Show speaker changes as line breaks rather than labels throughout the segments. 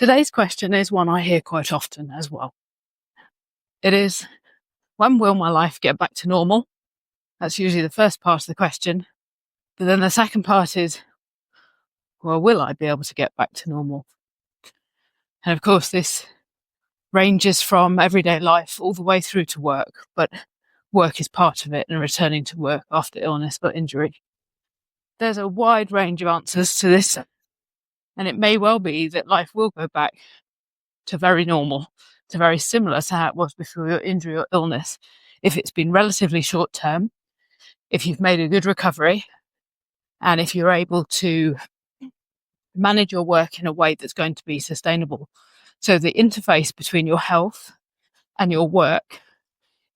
Today's question is one I hear quite often as well. It is, when will my life get back to normal? That's usually the first part of the question. But then the second part is, well, will I be able to get back to normal? And of course, this ranges from everyday life all the way through to work, but work is part of it, and returning to work after illness or injury. There's a wide range of answers to this, and it may well be that life will go back to very normal, to very similar to how it was before your injury or illness, if it's been relatively short term, if you've made a good recovery, and if you're able to manage your work in a way that's going to be sustainable. So the interface between your health and your work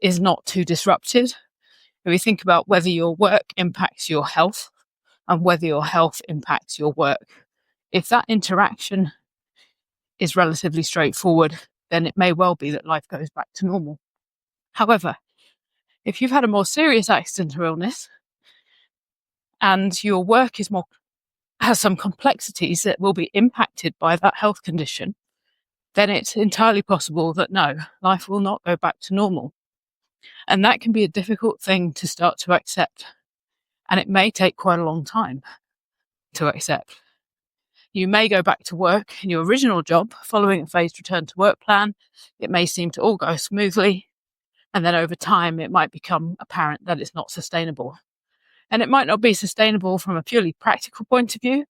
is not too disrupted. If we think about whether your work impacts your health and whether your health impacts your work, if that interaction is relatively straightforward, then it may well be that life goes back to normal. However, if you've had a more serious accident or illness and your work has some complexities that will be impacted by that health condition, then it's entirely possible that no, life will not go back to normal. And that can be a difficult thing to start to accept. And it may take quite a long time to accept. You may go back to work in your original job following a phased return to work plan. It may seem to all go smoothly. And then over time, it might become apparent that it's not sustainable. And it might not be sustainable from a purely practical point of view,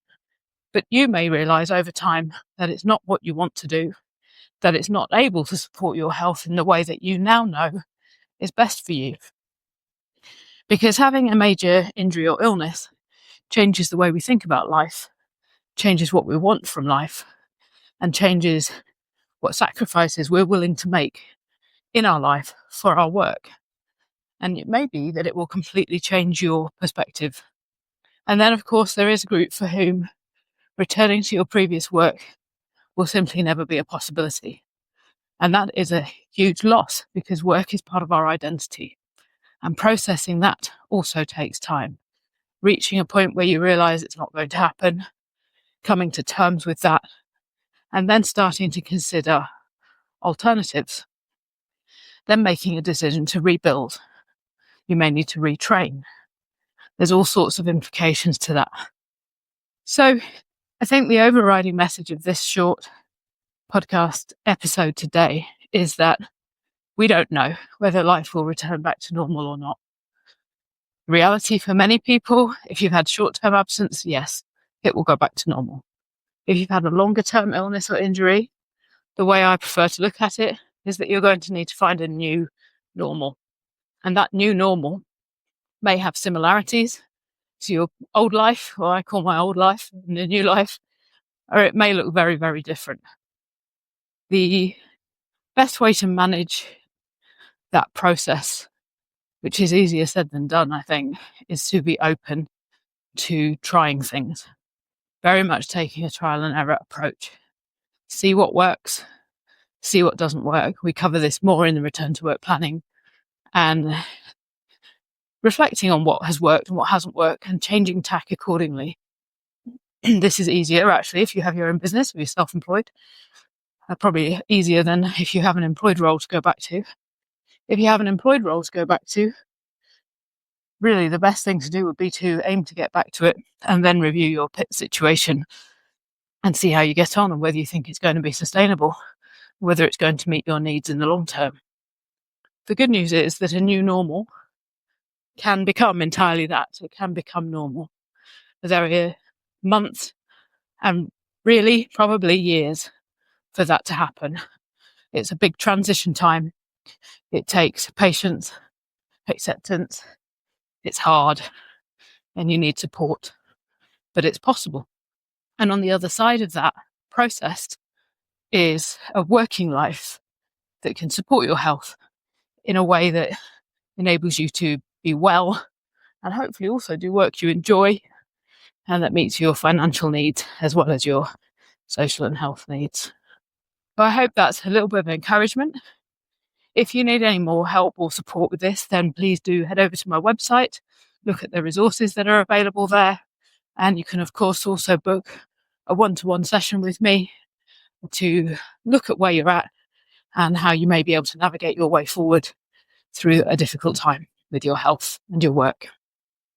but you may realize over time that it's not what you want to do, that it's not able to support your health in the way that you now know is best for you. Because having a major injury or illness changes the way we think about life, changes what we want from life, and changes what sacrifices we're willing to make in our life for our work. And it may be that it will completely change your perspective. And then, of course, there is a group for whom returning to your previous work will simply never be a possibility. And that is a huge loss, because work is part of our identity. And processing that also takes time. Reaching a point where you realize it's not going to happen, coming to terms with that, and then starting to consider alternatives. Then making a decision to rebuild. You may need to retrain. There's all sorts of implications to that. So I think the overriding message of this short podcast episode today is that we don't know whether life will return back to normal or not. Reality for many people, if you've had short-term absence, yes, it will go back to normal. If you've had a longer-term illness or injury, the way I prefer to look at it is that you're going to need to find a new normal. And that new normal may have similarities to your old life, or I call my old life, and the new life, or it may look very, very different. The best way to manage that process, which is easier said than done, I think, is to be open to trying things. Very much taking a trial and error approach. See what works, see what doesn't work. We cover this more in the return to work planning, and reflecting on what has worked and what hasn't worked and changing tack accordingly. This is easier, actually, if you have your own business, if you're self-employed. Probably easier than if you have an employed role to go back to. If you have an employed role to go back to, really the best thing to do would be to aim to get back to it and then review your pit situation and see how you get on and whether you think it's going to be sustainable, whether it's going to meet your needs in the long term. The good news is that a new normal can become entirely that. It can become normal. There are months and really probably years for that to happen. It's a big transition time. It takes patience, acceptance. It's hard and you need support, but it's possible. And on the other side of that process is a working life that can support your health in a way that enables you to be well and hopefully also do work you enjoy and that meets your financial needs as well as your social and health needs. So I hope that's a little bit of encouragement. If you need any more help or support with this, then please do head over to my website, look at the resources that are available there, and you can of course also book a one-to-one session with me to look at where you're at and how you may be able to navigate your way forward through a difficult time with your health and your work.